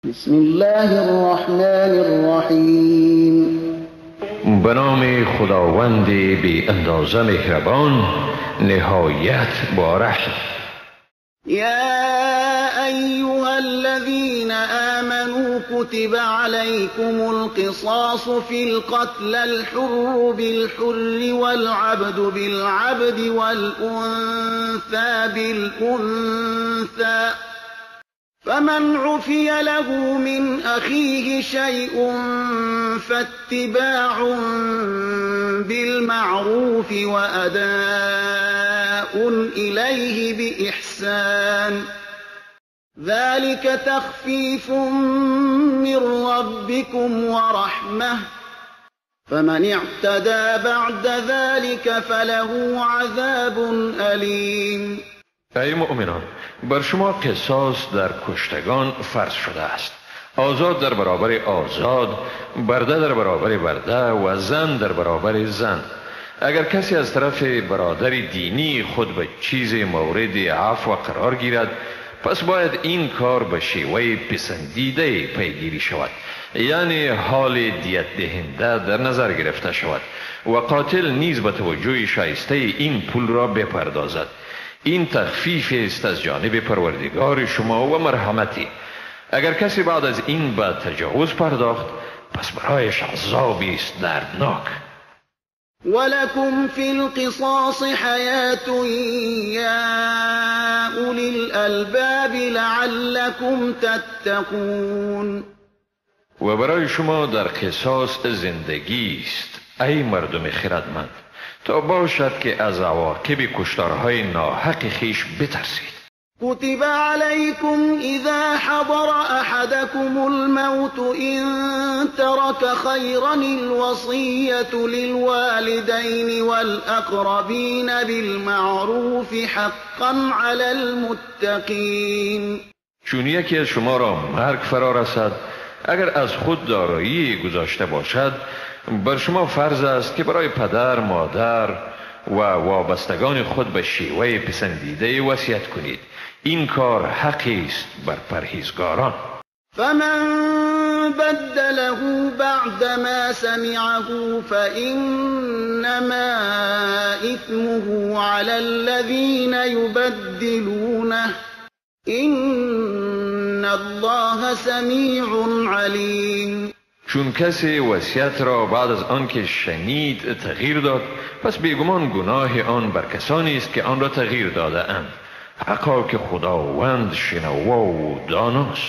بسم الله الرحمن الرحیم. به نام خداوند بی اندازه مهربان نهایت باره. يا أيها الذين آمنوا كتب عليكم القصاص في القتلى الحر بالحر والعبد بالعبد والأنثى بالأنثى فمن عفي له من أخيه شيء فاتباع بالمعروف وأداء إليه بإحسان ذلك تخفيف من ربكم ورحمة فمن اعتدى بعد ذلك فله عذاب أليم. ای مؤمنان، بر شما قصاص در کشتگان فرض شده است. آزاد در برابر آزاد، برده در برابر برده و زن در برابر زن. اگر کسی از طرف برادر دینی خود به چیز مورد عفو قرار گیرد، پس باید این کار به شیوه پسندیده پیگیری شود، یعنی حال دیت دهنده در نظر گرفته شود و قاتل نیز به توجه شایسته این پول را بپردازد. این تخفیف است از جانب پروردگار شما و مرحمتی. اگر کسی بعد از این به تجاوز پرداخت، پس برایش عذابی است دردناک. ولكم في القصاص حياة يا أولي الألباب لعلكم تتقون. و برای شما در قصاص زندگی است ای مردم خردمند، تا باشد که از عواقب کشتارهای ناحق خیش بترسید. كتب عليكم إذا حضر أحدكم الموت إن ترك خيرا الوصية للوالدين والأقربين بالمعروف حقا على المتقين. چون یکی از شما را مرگ فرا رسد، اگر از خود دارایی گذاشته باشد، بر شما فرض است که برای پدر، مادر و وابستگان خود به شیوه پسندیده وصیت کنید. این کار حقی است بر پرهیزگاران. فمن بدله بعد ما سمعه فإنما إثمه على الذين يبدلونه إن الله سمیع علیم. چون کسی وصیت را بعد از آن که شنید تغییر داد، پس بیگمان گناه آن بر کسانی است که آن را تغییر داده اند. حقا که خداوند شنوا و داناست.